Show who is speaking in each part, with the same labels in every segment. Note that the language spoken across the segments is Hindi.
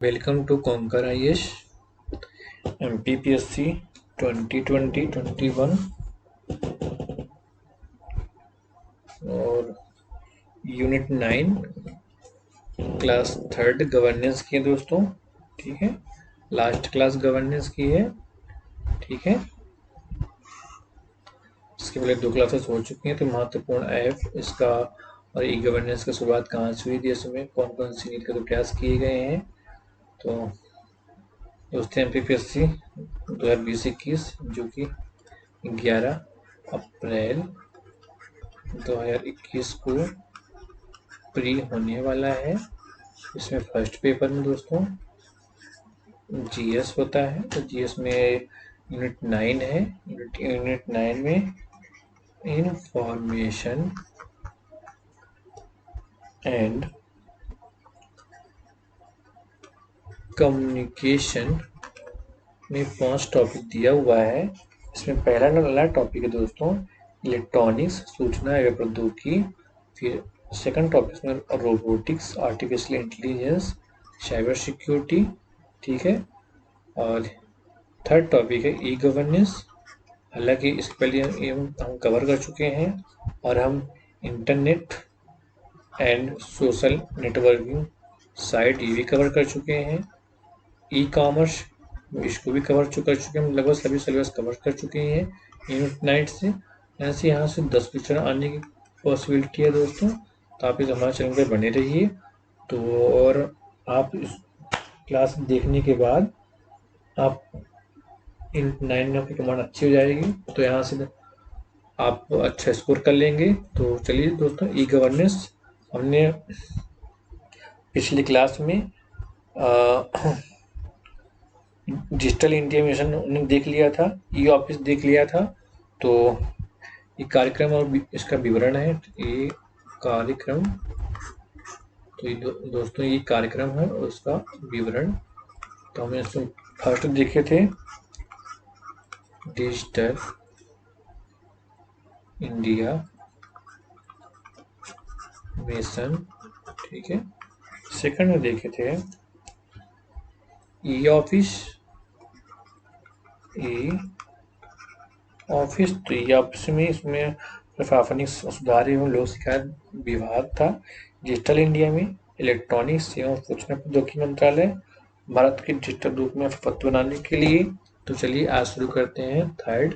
Speaker 1: Welcome to Conquer IS MPPSC 2020-21 और यूनिट 9 क्लास थर्ड गवर्नेंस की है दोस्तों। ठीक है, लास्ट क्लास गवर्नेंस की है। ठीक है, इसके पहले 2 क्लासेस हो चुकी हैं। तो महत्वपूर्ण ऐप इसका और ई गवर्नेंस की शुरुआत कहाँ से हुई थी, इसमें कौन कौन सी नीति के प्रयास किए गए हैं। तो दोस्तों MPPSC 2020-21 जो कि 11 अप्रैल 2021 को प्री होने वाला है। इसमें फर्स्ट पेपर में दोस्तों जीएस होता है। तो जीएस में यूनिट 9 है। यूनिट 9 में इंफॉर्मेशन एंड कम्युनिकेशन में 5 टॉपिक दिया हुआ है। इसमें पहला टॉपिक है दोस्तों इलेक्ट्रॉनिक्स, सूचना एवं प्रौद्योगिकी। फिर सेकंड टॉपिक में robotics, artificial intelligence, cyber security. ठीक है, और थर्ड टॉपिक है ई गवर्नेंस। हालांकि इसके पहले हम कवर कर चुके हैं और हम internet and social networking site ये भी कवर कर चुके हैं। ई कॉमर्स इसको भी कर चुके हैं। हम लगभग सभी सिलेबस कवर कर चुके हैं यूनिट 9 से। ऐसे यहाँ से 10 क्वेश्चन आने की पॉसिबिलिटी है दोस्तों। तो आप इस हमारे चैनल पर बने रहिए। तो और आप इस क्लास देखने के बाद आप इन 9 में आपकी कमांड अच्छी हो जाएगी, तो यहाँ से आप अच्छा स्कोर कर लेंगे। तो चलिए दोस्तों, ई गवर्नेंस हमने पिछली क्लास में डिजिटल इंडिया मिशन ने देख लिया था, ई ऑफिस देख लिया था। तो ये कार्यक्रम और इसका विवरण है। ये कार्यक्रम तो ये दोस्तों ये कार्यक्रम है और उसका विवरण। तो हमने इसमें फर्स्ट देखे थे डिजिटल इंडिया मिशन। ठीक है, सेकंड में देखे थे ई ऑफिस। तो ई ऑफिस में इसमें प्रशासनिक सुधार एवं लोक शिकायत विभाग था। डिजिटल इंडिया में इलेक्ट्रॉनिक्स एवं सूचना प्रौद्योगिकी मंत्रालय, भारत के डिजिटल रूप में पत्र बनाने के लिए। तो चलिए आज शुरू करते हैं थर्ड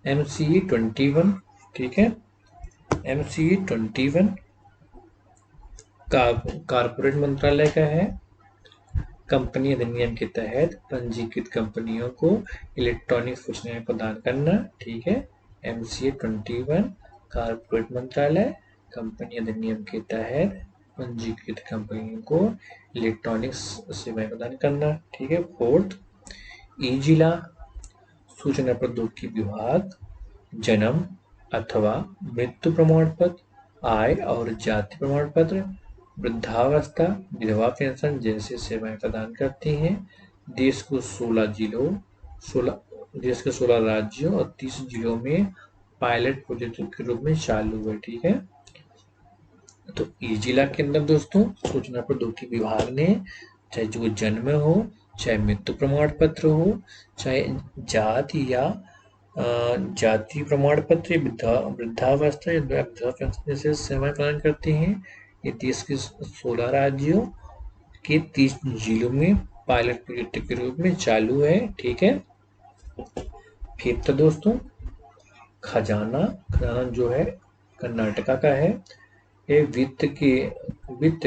Speaker 1: MCE 21। ठीक है, MCE 21 कारपोरेट मंत्रालय का है। कंपनी अधिनियम के तहत पंजीकृत कंपनियों को इलेक्ट्रॉनिक सूचनाएं प्रदान करना। ठीक है, MCA 21 कारपोरेट मंत्रालय कंपनी अधिनियम के तहत पंजीकृत कंपनियों को इलेक्ट्रॉनिक सेवाएं प्रदान करना। ठीक है, फोर्थ ई जिला सूचना प्रौद्योगिकी विभाग जन्म अथवा मृत्यु प्रमाण पत्र, आय और जाति प्रमाण पत्र, वृद्धावस्था, विधवा पेंशन जैसी सेवाएं प्रदान करती हैं। देश के 16 राज्यों और 30 जिलों में पायलट प्रोजेक्ट के रूप में चालू है। ठीक है, तो ई जिला के अंदर दोस्तों सूचना प्रौद्योगिकी विभाग ने चाहे जो जन्म हो, चाहे मृत्यु प्रमाण पत्र हो, चाहे जाति या जाति प्रमाण पत्र, वृद्धावस्था या विधवा पेंशन जैसे सेवाएं प्रदान करती हैं। ये देश के 16 राज्यों के 30 जिलों में पायलट प्रोजेक्ट के रूप में चालू है। ठीक है, फिर तो दोस्तों खजाना जो है कर्नाटका का है। ये वित्त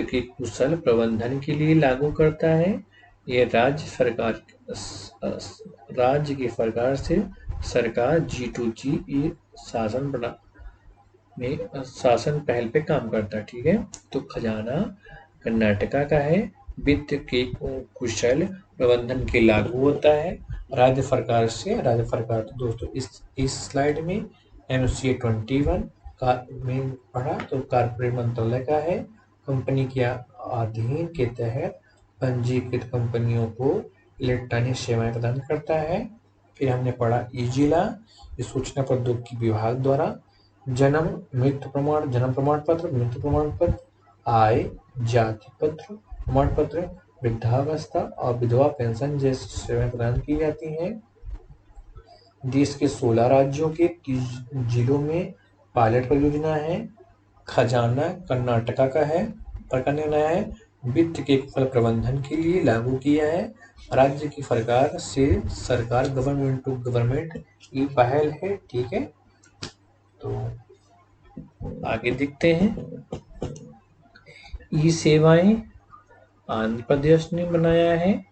Speaker 1: के कुशल प्रबंधन के लिए लागू करता है। ये राज्य की सरकार से सरकार G2G शासन पहल पे काम करता है। ठीक है, तो खजाना कर्नाटका का है। वित्त के कुशल प्रबंधन के लागू होता है राज्य सरकार से। राज्य सरकार तो दोस्तों इस स्लाइड में MCA 21 का में पढ़ा तो कारपोरेट मंत्रालय का है। कंपनी के अधीन के तहत पंजीकृत कंपनियों को इलेक्ट्रॉनिक सेवाएं प्रदान करता है। फिर हमने पढ़ा ई जिला, सूचना प्रौद्योगिकी विभाग द्वारा जन्म प्रमाण पत्र, मृत्यु प्रमाण पत्र, आय, जाति पत्र प्रमाण पत्र, वृद्धावस्था और विधवा पेंशन जैसी सेवाएं प्रदान की जाती हैं। देश के 16 राज्यों के 30 जिलों में पायलट परियोजना है। खजाना कर्नाटका का है, सरकार ने बनाया है। वित्त के कुशल प्रबंधन के लिए लागू किया है। राज्य की सरकार से सरकार गवर्नमेंट टू गवर्नमेंट की पहल है। ठीक है, तो आगे देखते हैं। ई सेवाएं आंध्र प्रदेश ने बनाया है।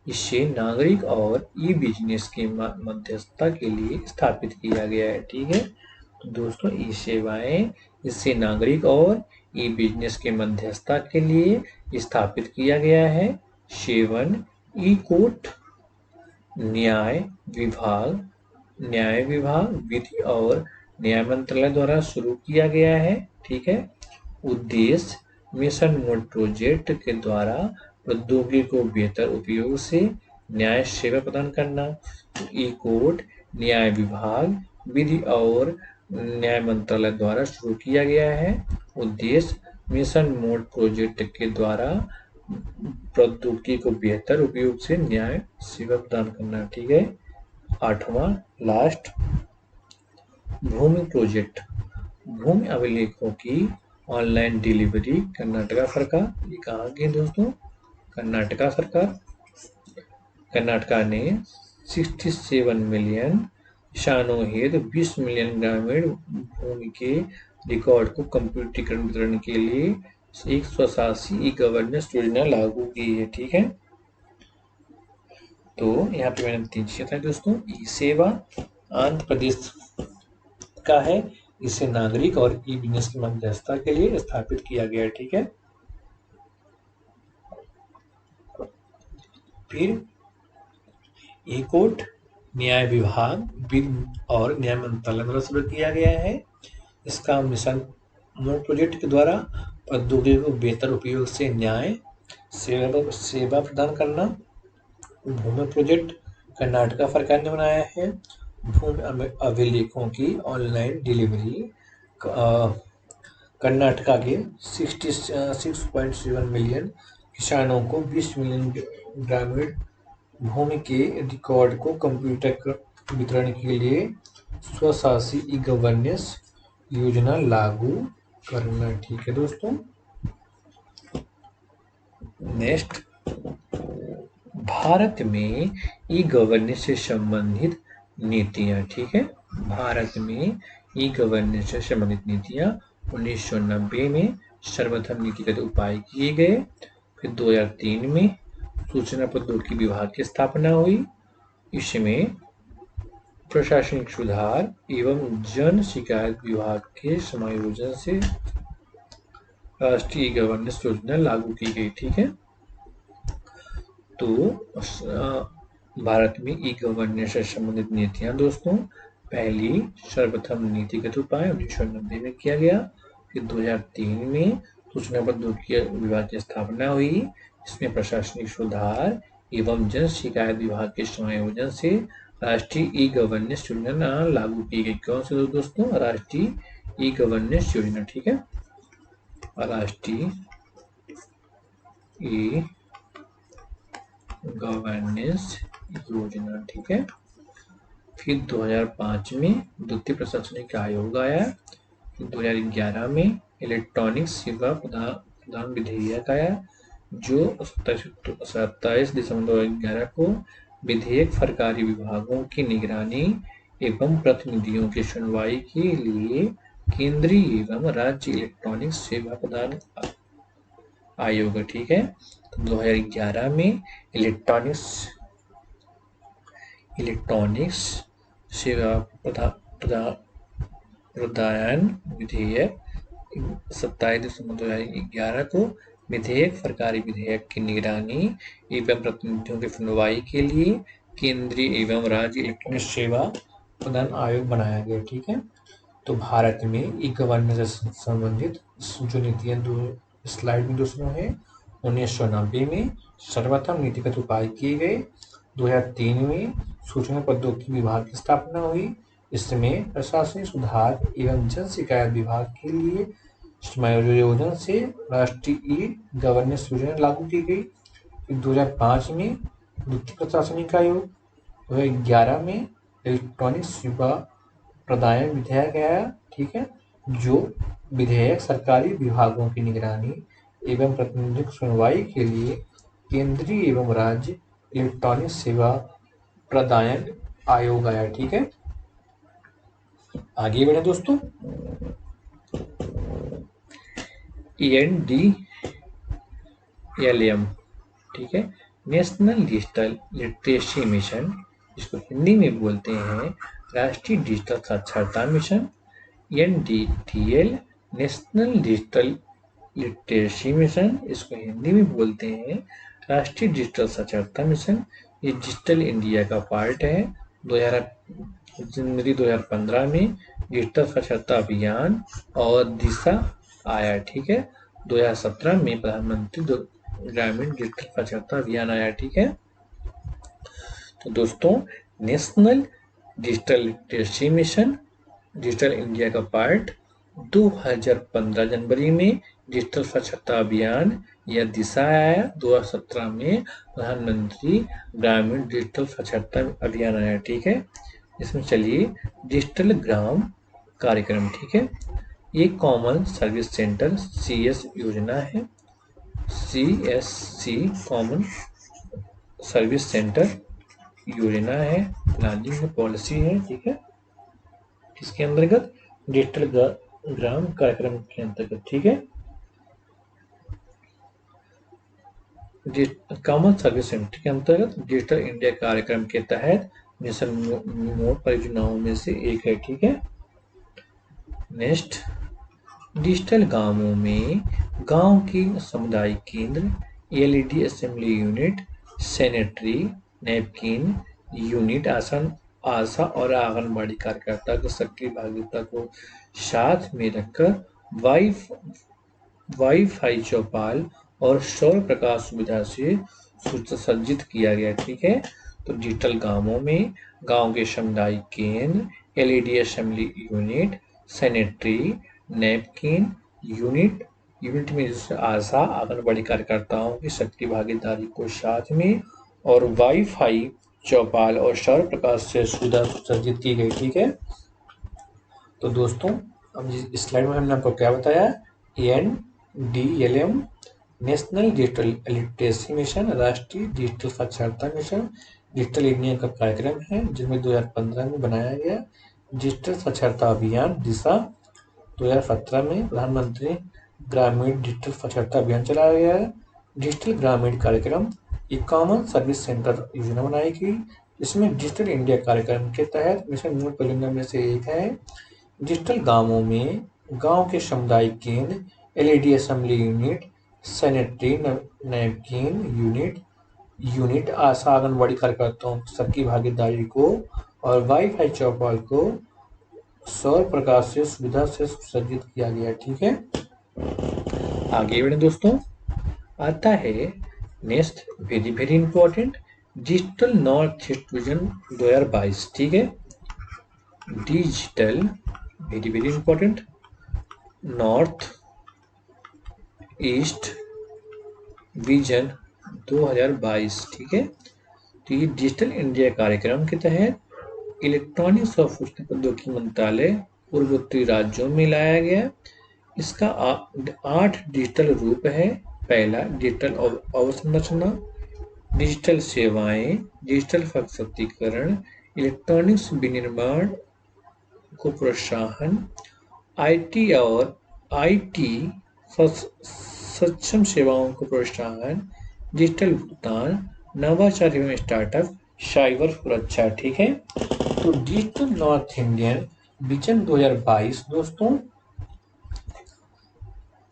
Speaker 1: इसे नागरिक और ई बिजनेस के मध्यस्थता के लिए स्थापित किया गया है। ठीक है, तो दोस्तों ई सेवाएं इससे नागरिक और ई बिजनेस के मध्यस्थता के लिए स्थापित किया गया है। सेवन ई कोर्ट न्याय विभाग विधि और न्याय मंत्रालय द्वारा शुरू किया गया है। ठीक है, उद्देश्य मिशन मोड प्रोजेक्ट के द्वारा प्रौद्योगिकी को बेहतर उपयोग से न्याय सेवा प्रदान करना। ई कोर्ट न्याय विभाग विधि और न्याय मंत्रालय द्वारा शुरू किया गया है। उद्देश्य मिशन मोड प्रोजेक्ट के द्वारा प्रौद्योगिकी को बेहतर उपयोग से न्याय सेवा प्रदान करना। ठीक है, 8वां लास्ट, भूमि प्रोजेक्ट भूमि अभिलेखों की ऑनलाइन डिलीवरी कर्नाटका सरकार। ये कहाँ की दोस्तों? कर्नाटका सरकार। कर्नाटका ने 67 मिलियन किसानों हेतु 20 मिलियन ग्रामीण भूमि के रिकॉर्ड को कंप्यूटरीकरण वितरण के लिए 187 ई गवर्नेंस योजना लागू की है। ठीक है, तो यहाँ पे मैंने 3 चीजें था दोस्तों। ई सेवा आंध्र प्रदेश का है, इसे नागरिक और ई बिजनेस की मध्यस्थता के लिए स्थापित किया गया है। ठीक है, फिर ई कोर्ट न्याय विभाग विधि और न्याय मंत्रालय द्वारा शुरू किया गया है। इसका मिशन मोड प्रोजेक्ट के द्वारा प्रौद्योगिकी को बेहतर उपयोग से न्याय सेवा प्रदान करना। भूमि प्रोजेक्ट कर्नाटका सरकार ने बनाया है। भूमि अभिलेखों की ऑनलाइन डिलीवरी कर्नाटका के 66.7 मिलियन किसानों को 20 मिलियन ग्रामीण भूमि के रिकॉर्ड को कंप्यूटर वितरण के लिए स्वशासी ई गवर्नेंस योजना लागू करना। ठीक है दोस्तों, नेक्स्ट, भारत में ई गवर्नेंस से संबंधित नीतियां। ठीक है, भारत में ई गवर्नेंस से संबंधित नीतियां 1990 में सर्वप्रथम नीतिगत उपाय किए गए। फिर 2003 में सूचना प्रौद्योगिकी विभाग की स्थापना हुई। इसमें प्रशासनिक सुधार एवं जन शिकायत विभाग के समायोजन से राष्ट्रीय गवर्नेंस योजना लागू की गई। ठीक है, तो भारत में ई गवर्नेंस से संबंधित नीतियां दोस्तों, पहली सर्वप्रथम नीतिगत उपाय 1990 में किया गया। फिर 2003 में सूचना प्रौद्योगिकी विभाग की स्थापना हुई। इसमें प्रशासनिक सुधार एवं जन शिकायत विभाग के समायोजन से राष्ट्रीय ई गवर्नेंस योजना लागू की गई। कौन सी दोस्तों? राष्ट्रीय ई गवर्नेंस योजना। ठीक है, राष्ट्रीय ई गवर्नेंस योजना। ठीक है, फिर 2005 में द्वितीय प्रशासनिक आयोग आया। फिर 2011 में इलेक्ट्रॉनिक सेवा प्रदान विधेयक आया, जो 27 दिसंबर 2011 को विधेयक सरकारी विभागों की निगरानी एवं प्रतिनिधियों की सुनवाई के लिए केंद्रीय एवं राज्य इलेक्ट्रॉनिक सेवा प्रदान आयोग। ठीक है, तो 2011 में इलेक्ट्रॉनिक्स सेवा प्रदान विधेयक 27 दिसंबर 2011 को विधेयक सरकारी विधेयक की निगरानी एवं प्रतिनिधियों की सुनवाई के लिए केंद्रीय एवं राज्य इलेक्ट्रॉनिक सेवा प्रदान आयोग बनाया गया। ठीक है, तो भारत में ई गवर्नेंस से संबंधित जो नीतियां स्लाइड में दोस्तों है, 1990 में सर्वप्रथम नीतिगत उपाय किए गए। 2003 में सूचना प्रौद्योगिकी विभाग की स्थापना हुई। इसमें प्रशासनिक सुधार एवं जन शिकायत विभाग के लिए समायोजन से राष्ट्रीय ई गवर्नेंस योजना लागू की गई। फिर 2005 में वित्तीय प्रशासनिक आयोग, 2011 में इलेक्ट्रॉनिक सेवा प्रदायन विधेयक आया, ठीक है, जो विधेयक सरकारी विभागों की निगरानी एवं प्रतिनिधिक सुनवाई के लिए केंद्रीय एवं राज्य इलेक्ट्रॉनिक सेवा प्रदायन आयोग आया, ठीक है। आगे बढ़े दोस्तों, NDLM, ठीक है, नेशनल डिजिटल लिटरेसी मिशन, जिसको हिंदी में बोलते हैं राष्ट्रीय डिजिटल साक्षरता mission. NDTL, national digital literacy mission, इसको हिंदी में बोलते हैं राष्ट्रीय डिजिटल साक्षरता मिशन। ये डिजिटल इंडिया का पार्ट है। जनवरी 2015 में डिजिटल साक्षरता अभियान और दिशा आया, ठीक है। 2017 में प्रधानमंत्री ग्रामीण डिजिटल साक्षरता अभियान आया, ठीक है। तो दोस्तों, national digital literacy mission digital India का पार्ट, 2015 जनवरी में डिजिटल साक्षरता अभियान या दिशा आया, 2017 में प्रधानमंत्री ग्रामीण डिजिटल साक्षरता अभियान आया, ठीक है। इसमें चलिए डिजिटल ग्राम कार्यक्रम, ठीक है, ये कॉमन सर्विस सेंटर CS योजना है। CSC कॉमन सर्विस सेंटर योजना है, प्लानिंग है, पॉलिसी है, ठीक है, इसके अंतर्गत डिजिटल ग्राम कार्यक्रम के अंतर्गत, ठीक है। कॉमन सर्विस सेंटर के अंतर्गत डिजिटल इंडिया कार्यक्रम के तहत मिशन मोड परियोजनाओं में से एक है, ठीक है। नेक्स्ट, डिजिटल गांवों में गांव की सामुदायिक केंद्र, LED assembly unit, sanitary napkin unit, ASHA और आंगनबाड़ी कार्यकर्ता की सक्रिय भागीदारिता को साथ में रखकर वाईफाई चौपाल और सौर प्रकाश सुविधा से सुसज्जित किया गया, ठीक है। तो डिजिटल गांवों में गांव के सामुदायिक केंद्र, LED assembly unit, sanitary napkin unit में आशा आंगनबाड़ी कार्यकर्ताओं की सक्रिय भागीदारी को साथ में और वाईफाई चौपाल और सौर प्रकाश से सुविधा सुसज्जित की गई, ठीक है। तो दोस्तों, अब इस स्लाइड में हमने आपको क्या बताया, NDLM national digital literacy mission, राष्ट्रीय डिजिटल साक्षरता मिशन, डिजिटल इंडिया का कार्यक्रम है जिसमें 2015 में बनाया गया। डिजिटल साक्षरता अभियान दिशा, 2017 में प्रधानमंत्री ग्रामीण डिजिटल साक्षरता अभियान चलाया गया है। डिजिटल ग्रामीण कार्यक्रम, ई कॉमन सर्विस सेंटर योजना बनाई गई, इसमें डिजिटल इंडिया कार्यक्रम के तहत मिशन मूल परियोजना में से एक है। डिजिटल गांवों में गांव के सामुदायिक केंद्र, LED assembly unit, sanitary napkin unit ASHA anganwadi कार्यकर्ताओं सबकी भागीदारी को और वाईफाई चौपाल को सौर प्रकाश से सुविधा से सुसज्जित किया गया, ठीक है। आगे बढ़े दोस्तों, आता है next very very important, digital north east vision 2022, ठीक है। Digital very very important north east vision 2022, ठीक है। तो ये डिजिटल इंडिया कार्यक्रम के तहत इलेक्ट्रॉनिक्स और सूचना प्रौद्योगिकी मंत्रालय पूर्वोत्तरी राज्यों में लाया गया। इसका 8 डिजिटल रूप है। पहला, डिजिटल अवसंरचना, डिजिटल सेवाएं, डिजिटल सशक्तिकरण, इलेक्ट्रॉनिक्स विनिर्माण को प्रोत्साहन, IT और IT सक्षम सेवाओं को प्रोत्साहन, डिजिटल भुगतान, नवाचार एवं स्टार्टअप, साइबर सुरक्षा, ठीक है। तो डिजिटल नॉर्थ इंडियन विजन 2022 दोस्तों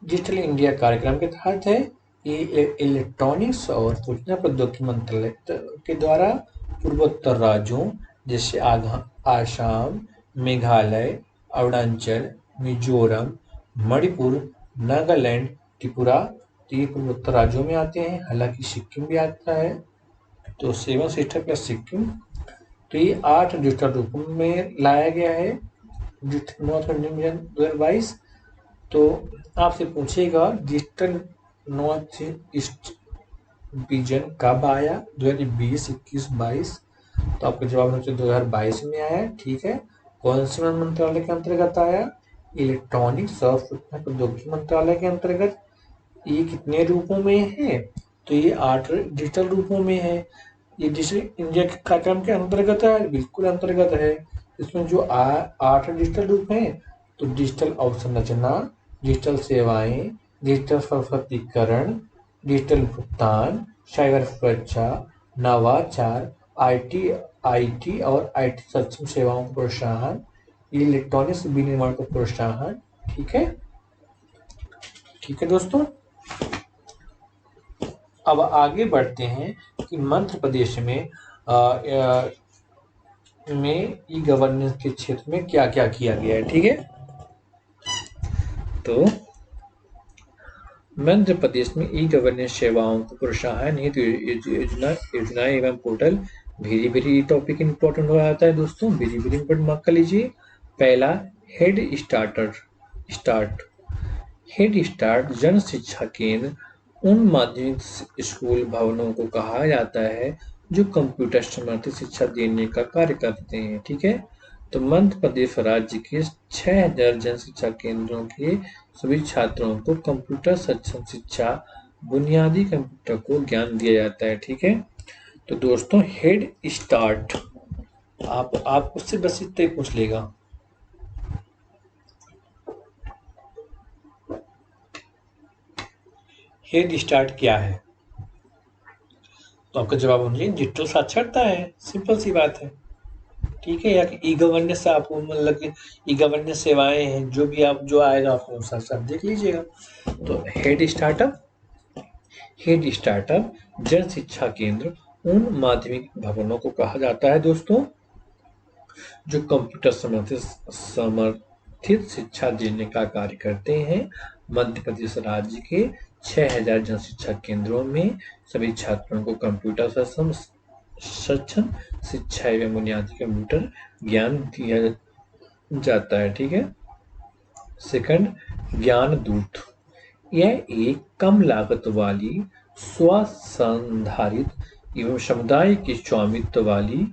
Speaker 1: डिजिटल इंडिया कार्यक्रम के तहत है। ये इलेक्ट्रॉनिक्स और सूचना प्रौद्योगिकी मंत्रालय के द्वारा पूर्वोत्तर राज्यों जैसे आसाम, मेघालय, अरुणाचल, मिजोरम, मणिपुर, नागालैंड, त्रिपुरा, ये पूर्वोत्तर राज्यों में आते हैं। हालांकि सिक्किम भी आता है, तो 7 सिस्टर प्लस सिक्किम। तो ये 8 डिजिटल रूपों में लाया गया है नॉर्थ इंडियन विजन 2022। तो आपसे पूछेगा डिजिटल नॉर्थ ईस्ट विजन कब आया? 2020, 21, 22। तो आपका जवाब होना चाहिए 2022 में आया। ठीक है। कौन से मंत्रालय के अंतर्गत आया? इलेक्ट्रॉनिक्स और सूचना प्रौद्योगिकी मंत्रालय के अंतर्गत। ये कितने रूपों में है? तो ये 8 डिजिटल रूपों में है। ये डिजिटल इंडिया के कार्यक्रम के अंतर्गत है, बिल्कुल अंतर्गत है। इसमें जो 8 डिजिटल रूप हैं, तो डिजिटल अवसंरचना, डिजिटल सेवाएं, डिजिटल सशक्तिकरण, डिजिटल भुगतान, साइबर सुरक्षा, नवाचार, आईटी आईटी और आईटी सक्षम सेवाओं को प्रोत्साहन, इलेक्ट्रॉनिक्स विनिर्माण को प्रोत्साहन। ठीक है। ठीक है दोस्तों, अब आगे बढ़ते हैं कि मध्य प्रदेश में ई गवर्नेंस के क्षेत्र में क्या क्या किया गया है। ठीक है। तो मध्य प्रदेश में ई गवर्नेंस सेवाओं को प्रोत्साहन हेतु योजना एवं portal. Very very topic important हो जाता है दोस्तों, वेरी वेरी इंपॉर्टेंट, मार्क कर लीजिए। पहला, हेड स्टार्ट। हेड स्टार्ट जन शिक्षा केंद्र उन माध्यमिक स्कूल भवनों को कहा जाता है जो कंप्यूटर समर्थित शिक्षा देने का कार्य करते हैं। ठीक है। तो मध्य प्रदेश राज्य के 6000 जन शिक्षा केंद्रों के सभी छात्रों को कंप्यूटर सक्षम शिक्षा, बुनियादी कंप्यूटर को ज्ञान दिया जाता है। ठीक है। तो दोस्तों, हेड स्टार्ट आप उससे बस इतना ही पूछ लेगा। हेड स्टार्ट क्या है? तो आपका जवाब होना चाहिए डिजिटल साक्षरता है। सिंपल सी बात है। ठीक है। या ई गवर्नेंस आप मतलब कि ई गवर्नेंस सेवाएं हैं, जो भी आप जो आएगा आप साथ साथ देख लीजिएगा। तो हेड स्टार्टअप जन शिक्षा केंद्र उन माध्यमिक भवनों को कहा जाता है दोस्तों जो कंप्यूटर समर्थित शिक्षा देने का कार्य करते हैं। मध्य प्रदेश राज्य के 6000 जन शिक्षा केंद्रों में सभी छात्रों को कंप्यूटर सक्षम शिक्षा एवं बुनियादी कंप्यूटर ज्ञान दिया जाता है। ठीक है। सेकंड, ज्ञान दूत। यह एक कम लागत वाली, स्वसंधारित एवं समुदाय के स्वामित्व वाली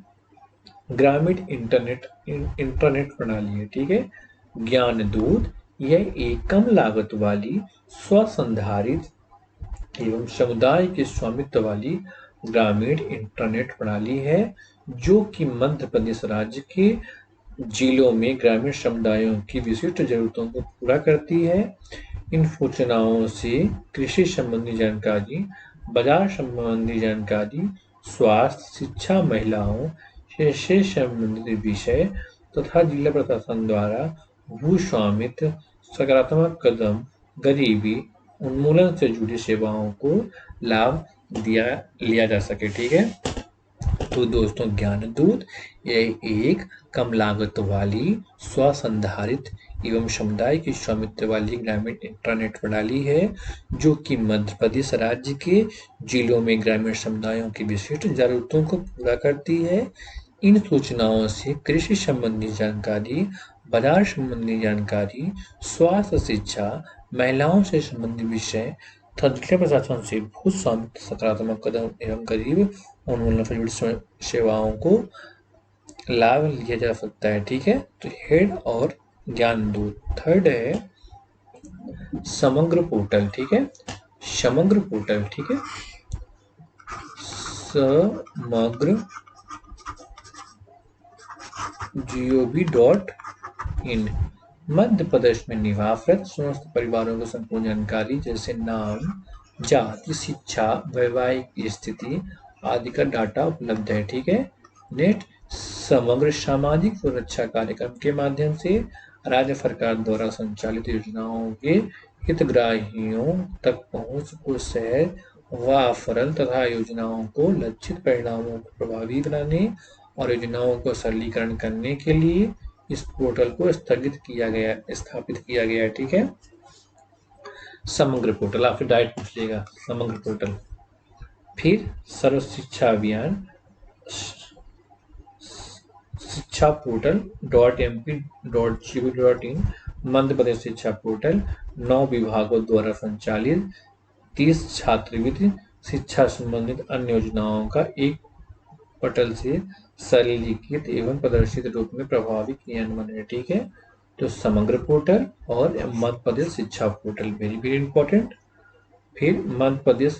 Speaker 1: ग्रामीण इंटरनेट प्रणाली है। ठीक है। ज्ञान दूत यह एक कम लागत वाली, स्वसंधारित एवं समुदाय के स्वामित्व वाली ग्रामीण इंटरनेट प्रणाली है जो कि मध्य प्रदेश राज्य के जिलों में ग्रामीण समुदायों की विशिष्ट जरूरतों को पूरा करती है। इन सूचनाओं से कृषि संबंधी जानकारी, बाजार संबंधी जानकारी, स्वास्थ्य, शिक्षा, महिलाओं से संबंधित विषय तथा जिला प्रशासन द्वारा भू स्वामित्व, सकारात्मक कदम, गरीबी उन्मूलन से जुड़ी सेवाओं को लाभ लिया जा सके। ठीक है। तो दोस्तों, ज्ञानदूत यह एक कम लागत वाली, स्वसंधारित एवं समुदाय की स्वामित्व वाली ग्रामीण इंटरनेट प्रणाली है जो कि मध्य प्रदेश राज्य के जिलों में ग्रामीण समुदायों की विशिष्ट जरूरतों को पूरा करती है। इन सूचनाओं से कृषि संबंधी जानकारी, बाजार संबंधी जानकारी, स्वास्थ्य, शिक्षा, महिलाओं से संबंधित विषय तथा जिला प्रशासन से भू स्वामित्व, सकारात्मक कदम एवं गरीब उन्मूलन से जुड़ी सेवाओं को लाभ लिया जा सकता है। ठीक है। तो हेड और ज्ञान दूत। थर्ड है समग्र पोर्टल। ठीक है। समग्र पोर्टल। ठीक है। समग्र gov.in मध्य प्रदेश में निवासरत समस्त परिवारों को संपूर्ण जानकारी जैसे नाम, जाति, शिक्षा, वैवाहिक स्थिति आदि का डाटा उपलब्ध है। ठीक है। नेट समग्र सामाजिक सुरक्षा कार्यक्रम के माध्यम से राज्य सरकार द्वारा संचालित योजनाओं के हितग्राहियों तक पहुंच को सहज व सरल तथा योजनाओं को लक्षित परिणामों को प्रभावी बनाने और योजनाओं को सरलीकरण करने के लिए इस पोर्टल को स्थापित किया गया है। ठीक है। समग्र पोर्टल आपसे डायरेक्ट पूछिएगा, समग्र पोर्टल। फिर सर्व शिक्षा अभियान, शिक्षा पोर्टल .mp.gov.in मध्य प्रदेश शिक्षा पोर्टल 9 विभागों द्वारा संचालित 30 छात्रवृत्ति शिक्षा संबंधित अन्य योजनाओं का एक पटल से सरलीकृत एवं प्रदर्शित रूप में प्रभावी क्रियान्वयन है। ठीक है, तो समग्र पोर्टल और मध्य प्रदेश शिक्षा पोर्टल वेरी वेरी इंपॉर्टेंट। फिर मध्य प्रदेश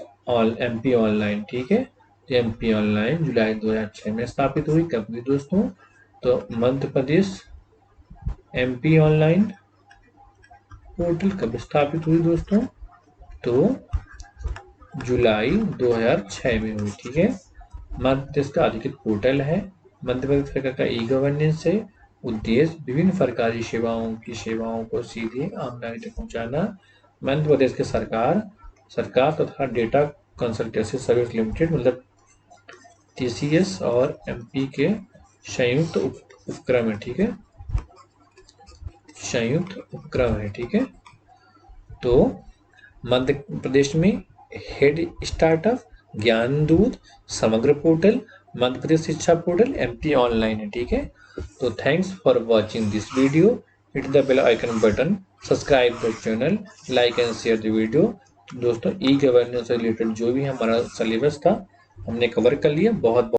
Speaker 1: MP ऑनलाइन। ठीक है, MP ऑनलाइन जुलाई 2006 में स्थापित हुई। कब हुई दोस्तों? तो Madhya Pradesh MP online portal कब स्थापित हुई दोस्तों? तो जुलाई 2006 में हुई। ठीक है, मध्य प्रदेश का अधिकृत पोर्टल है। मध्य प्रदेश सरकार का ई-गवर्नेंस है। उद्देश्य विभिन्न सरकारी सेवाओं को सीधे आम नागरिक तक पहुंचाना। मध्य प्रदेश की सरकार तथा डेटा कंसल्टेंसी सर्विस लिमिटेड मतलब TCS और MP के संयुक्त उपक्रम है। ठीक है, संयुक्त उपक्रम है। ठीक है, तो मध्य प्रदेश में हेड स्टार्टअप, ज्ञान दूत, समग्र पोर्टल, मध्य प्रदेश शिक्षा पोर्टल, MP ऑनलाइन है। ठीक है, तो thanks for watching this video. Hit the bell icon button, subscribe the channel, like and share the video. दोस्तों, ई-गवर्नेंस से रिलेटेड जो भी हमारा सिलेबस था हमने कवर कर लिया। बहुत